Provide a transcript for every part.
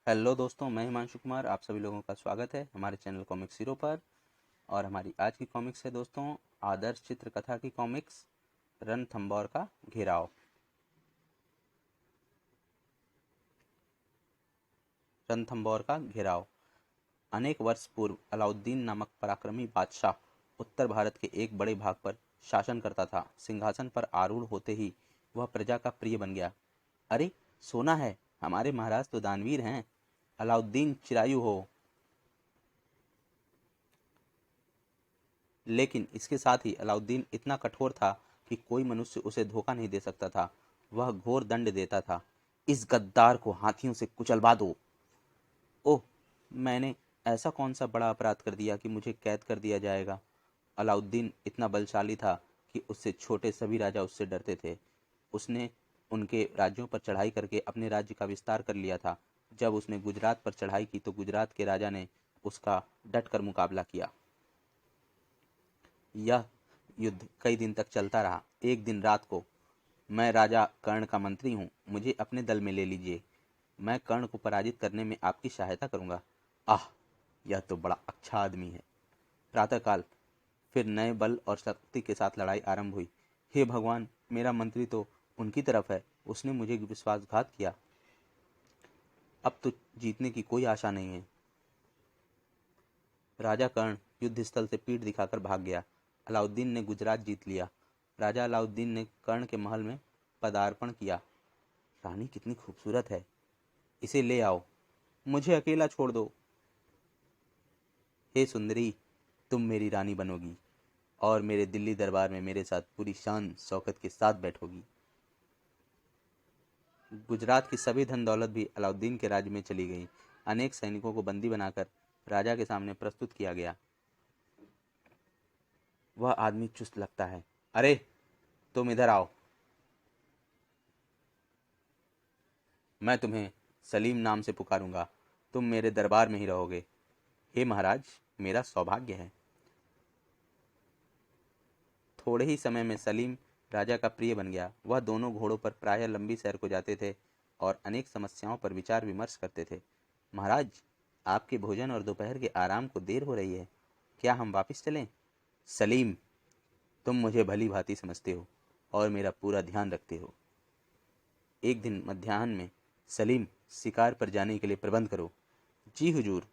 Hello दोस्तों, मैं हिमांशु कुमार। आप सभी लोगों का स्वागत है हमारे चैनल कॉमिक्स हीरो पर। और हमारी आज की कॉमिक्स है दोस्तों, आदर्श चित्रकथा की कॉमिक्स रणथंभौर का घेराव। रणथंभौर का घेराव। अनेक वर्ष पूर्व अलाउद्दीन नामक पराक्रमी बादशाह उत्तर भारत के एक बड़े भाग पर शासन करता था। सिंहासन पर आरूढ़ होते ही वह प्रजा का प्रिय बन गया। अरे, सोना है, हमारे महाराज तो दानवीर हैं। अलाउद्दीन चिरायु हो। लेकिन इसके साथ ही अलाउद्दीन इतना कठोर था कि कोई मनुष्य उसे धोखा नहीं दे सकता था। वह घोर दंड देता था। इस गद्दार को हाथियों से कुचलवा दो। ओह, मैंने ऐसा कौन सा बड़ा अपराध कर दिया कि मुझे कैद कर दिया जाएगा। अलाउद्दीन इतना बलशाली था कि उससे छोटे सभी राजा उससे डरते थे। उसने उनके राज्यों पर चढ़ाई करके अपने राज्य का विस्तार कर लिया था। जब उसने गुजरात पर चढ़ाई की तो गुजरात के राजा ने उसका डट कर मुकाबला किया। यह युद्ध कई दिन तक चलता रहा। एक दिन रात को, मैं राजा कर्ण का मंत्री हूँ, मुझे अपने दल में ले लीजिए। मैं कर्ण को पराजित करने में आपकी सहायता करूंगा। आह, यह तो बड़ा अच्छा आदमी है। प्रातःकाल फिर नए बल और शक्ति के साथ लड़ाई आरंभ हुई। हे भगवान, मेरा मंत्री तो उनकी तरफ है। उसने मुझे विश्वासघात किया। अब तो जीतने की कोई आशा नहीं है। राजा कर्ण युद्ध स्थल से पीठ दिखाकर भाग गया। अलाउद्दीन ने गुजरात जीत लिया। राजा अलाउद्दीन ने कर्ण के महल में पदार्पण किया। रानी कितनी खूबसूरत है, इसे ले आओ। मुझे अकेला छोड़ दो। हे सुंदरी, तुम मेरी रानी बनोगी और मेरे दिल्ली दरबार में मेरे साथ पूरी शान शौकत के साथ बैठोगी। गुजरात की सभी धन दौलत भी अलाउद्दीन के राज्य में चली गई। अनेक सैनिकों को बंदी बनाकर राजा के सामने प्रस्तुत किया गया। वह आदमी चुस्त लगता है। अरे, तुम इधर आओ। मैं तुम्हें सलीम नाम से पुकारूंगा। तुम मेरे दरबार में ही रहोगे। हे महाराज, मेरा सौभाग्य है। थोड़े ही समय में सलीम राजा का प्रिय बन गया। वह दोनों घोड़ों पर प्रायः लंबी सैर को जाते थे और अनेक समस्याओं पर विचार विमर्श करते थे। महाराज, आपके भोजन और दोपहर के आराम को देर हो रही है। क्या हम वापस चलें? सलीम, तुम मुझे भली भांति समझते हो और मेरा पूरा ध्यान रखते हो। एक दिन मध्याह्न में, सलीम, शिकार पर जाने के लिए प्रबंध करो। जी हुजूर।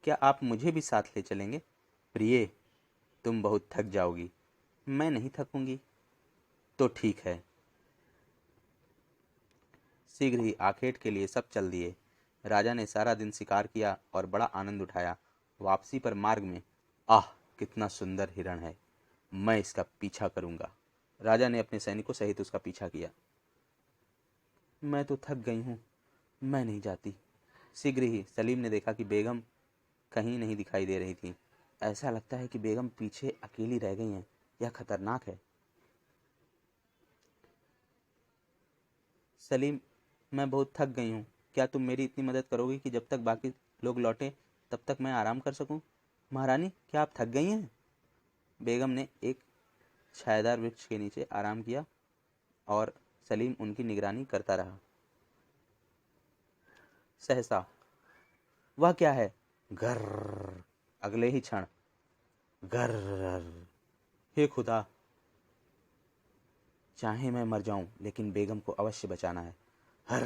क्या आप मुझे भी साथ ले चलेंगे? प्रिय, तुम बहुत थक जाओगी। मैं नहीं थकूंगी। तो ठीक है। शीघ्र ही आखेट के लिए सब चल दिए। राजा ने सारा दिन शिकार किया और बड़ा आनंद उठाया। वापसी पर मार्ग में, आह, कितना सुंदर हिरण है, मैं इसका पीछा करूंगा। राजा ने अपने सैनिकों सहित उसका पीछा किया। मैं तो थक गई हूँ, मैं नहीं जाती। शीघ्र ही सलीम ने देखा कि बेगम कहीं नहीं दिखाई दे रही थी। ऐसा लगता है कि बेगम पीछे अकेली रह गई हैं। यह खतरनाक है। सलीम, मैं बहुत थक गई हूँ। क्या तुम मेरी इतनी मदद करोगे कि जब तक बाकी लोग लौटे तब तक मैं आराम कर सकूं? महारानी, क्या आप थक गई हैं? बेगम ने एक छायादार वृक्ष के नीचे आराम किया और सलीम उनकी निगरानी करता रहा। सहसा, वह क्या है? घर। अगले ही क्षण, घर। हे खुदा, चाहे मैं मर जाऊं लेकिन बेगम को अवश्य बचाना है। हर।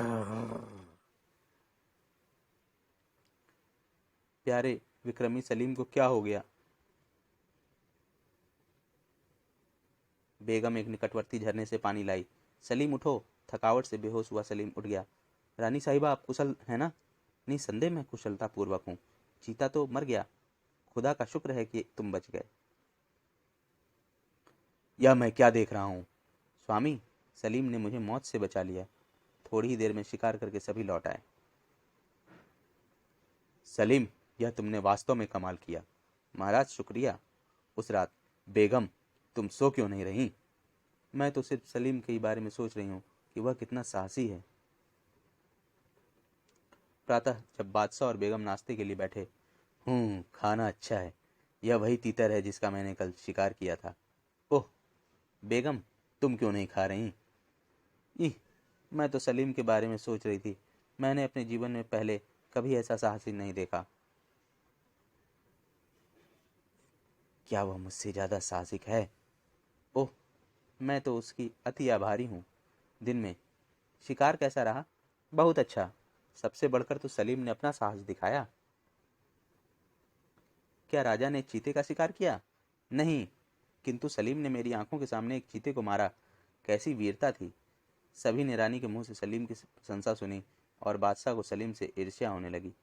प्यारे विक्रमी सलीम को क्या हो गया? बेगम एक निकटवर्ती झरने से पानी लाई। सलीम उठो। थकावट से बेहोश हुआ सलीम उठ गया। रानी साहिबा, आप कुशल है ना? निसंदेह मैं कुशलता पूर्वक हूँ। चीता तो मर गया। खुदा का शुक्र है कि तुम बच गए। यह मैं क्या देख रहा हूँ? स्वामी, सलीम ने मुझे मौत से बचा लिया। थोड़ी ही देर में शिकार करके सभी लौट आए। सलीम, यह तुमने वास्तव में कमाल किया। महाराज, शुक्रिया। उस रात, बेगम, तुम सो क्यों नहीं रही? मैं तो सिर्फ सलीम के बारे में सोच रही हूँ कि वह कितना साहसी है। प्रातः जब बादशाह और बेगम नाश्ते के लिए बैठे, खाना अच्छा है। यह वही तीतर है जिसका मैंने कल शिकार किया था। ओह बेगम, तुम क्यों नहीं खा रही? इह, मैं तो सलीम के बारे में सोच रही थी। मैंने अपने जीवन में पहले कभी ऐसा साहसी नहीं देखा। क्या वह मुझसे ज़्यादा साहसिक है? ओह, मैं तो उसकी अति आभारी हूँ। दिन में शिकार कैसा रहा? बहुत अच्छा। सबसे बढ़कर तो सलीम ने अपना साहस दिखाया। क्या राजा ने चीते का शिकार किया? नहीं, किंतु सलीम ने मेरी आंखों के सामने एक चीते को मारा। कैसी वीरता थी! सभी ने रानी के मुंह से सलीम की प्रशंसा सुनी और बादशाह को सलीम से ईर्ष्या होने लगी।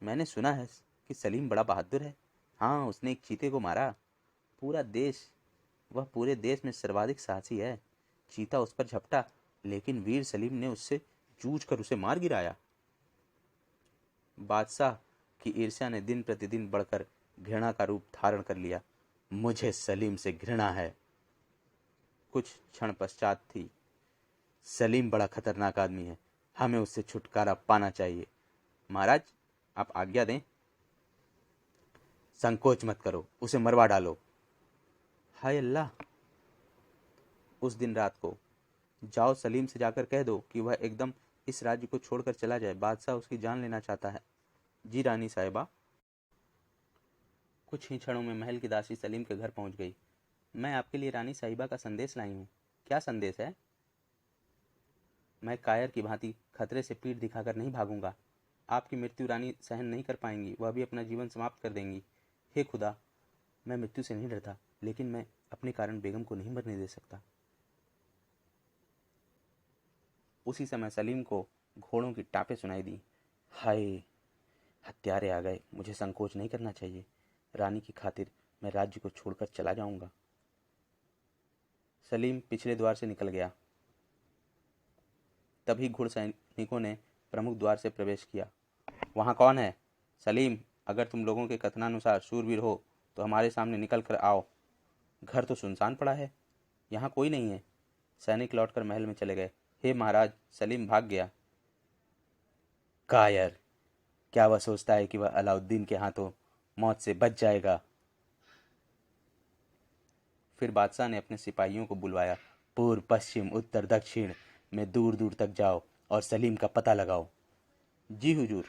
मैंने सुना है कि सलीम बड़ा बहादुर है। हाँ, उसने एक चीते को मारा। पूरा देश वह पूरे देश में सर्वाधिक साहसी है। चीता उस पर झपटा, लेकिन वीर सलीम ने उससे जूझ कर उसे मार गिराया। बादशाह की ईर्ष्या ने दिन प्रतिदिन बढ़कर घृणा का रूप धारण कर लिया। मुझे सलीम से घृणा है। कुछ क्षण पश्चात थी। सलीम बड़ा खतरनाक आदमी है, हमें उससे छुटकारा पाना चाहिए। महाराज, आप आज्ञा दें। संकोच मत करो, उसे मरवा डालो। हाय अल्लाह! उस दिन रात को जाओ सलीम से जाकर कह दो कि वह एकदम इस राज्य को छोड़कर चला जाए। बादशाह उसकी जान लेना चाहता है। जी रानी साहिबा। कुछ ही क्षणों में महल की दासी सलीम के घर पहुंच गई। मैं आपके लिए रानी साहिबा का संदेश लाई हूँ। क्या संदेश है? मैं कायर की भांति खतरे से पीठ दिखाकर नहीं भागूंगा। आपकी मृत्यु रानी सहन नहीं कर पाएंगी, वह भी अपना जीवन समाप्त कर देंगी। हे खुदा, मैं मृत्यु से नहीं डरता, लेकिन मैं अपने कारण बेगम को नहीं मरने दे सकता। उसी समय सलीम को घोड़ों की टापें सुनाई दी। हाय, हत्यारे आ गए। मुझे संकोच नहीं करना चाहिए। रानी की खातिर मैं राज्य को छोड़कर चला जाऊंगा। सलीम पिछले द्वार से निकल गया। तभी घुड़सैनिकों ने प्रमुख द्वार से प्रवेश किया। वहाँ कौन है? सलीम, अगर तुम लोगों के कथनानुसार शूरवीर हो तो हमारे सामने निकल कर आओ। घर तो सुनसान पड़ा है, यहाँ कोई नहीं है। सैनिक लौटकर महल में चले गए। हे महाराज, सलीम भाग गया। कायर! क्या वह सोचता है कि वह अलाउद्दीन के हाथों मौत से बच जाएगा? फिर बादशाह ने अपने सिपाहियों को बुलवाया। पूर्व, पश्चिम, उत्तर, दक्षिण में दूर दूर तक जाओ और सलीम का पता लगाओ। जी हुजूर।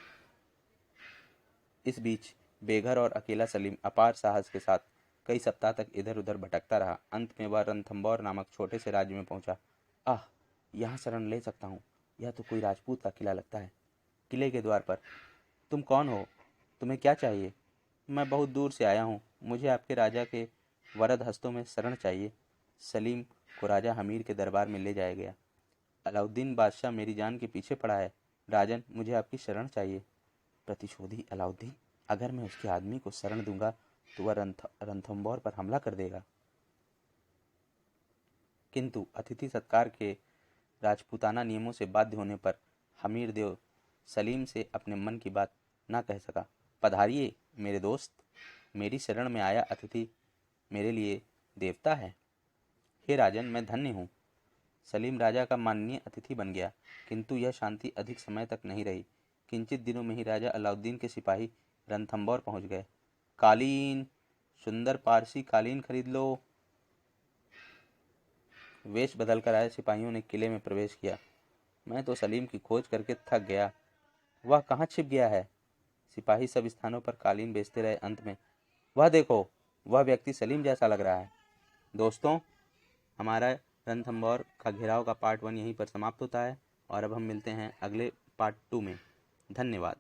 इस बीच बेघर और अकेला सलीम अपार साहस के साथ कई सप्ताह तक इधर उधर भटकता रहा। अंत में वह रणथंभौर नामक छोटे से राज्य में पहुंचा। आह, यहाँ शरण ले सकता हूँ। यह तो कोई राजपूत का किला लगता है। किले के द्वार पर, तुम कौन हो? तुम्हें क्या चाहिए? मैं बहुत दूर से आया हूँ। मुझे आपके राजा के वरद हस्तों में शरण चाहिए। सलीम को राजा हमीर के दरबार में ले जाया गया। अलाउद्दीन बादशाह मेरी जान के पीछे पड़ा है। राजन, मुझे आपकी शरण चाहिए। प्रतिशोधी अलाउद्दीन! अगर मैं उसके आदमी को शरण दूंगा तो वह रणथंभौर पर हमला कर देगा। किंतु अतिथि सत्कार के राजपूताना नियमों से बाध्य होने पर हमीर देव सलीम से अपने मन की बात ना कह सका। पधारिए मेरे दोस्त। मेरी शरण में आया अतिथि मेरे लिए देवता है। हे राजन, मैं धन्य हूँ। सलीम राजा का माननीय अतिथि बन गया। किंतु यह शांति अधिक समय तक नहीं रही। किंचित दिनों में ही राजा अलाउद्दीन के सिपाही रणथंभौर पहुंच गए। कालीन, सुंदर पारसी कालीन खरीद लो। वेश बदलकर आए सिपाहियों ने किले में प्रवेश किया। मैं तो सलीम की खोज करके थक गया। वह कहाँ छिप गया है? सिपाही सब स्थानों पर कालीन बेचते रहे। अंत में, वह देखो, वह व्यक्ति सलीम जैसा लग रहा है। दोस्तों, हमारा रणथंभौर का घेराव का पार्ट 1 यहीं पर समाप्त होता है और अब हम मिलते हैं अगले पार्ट 2 में। धन्यवाद।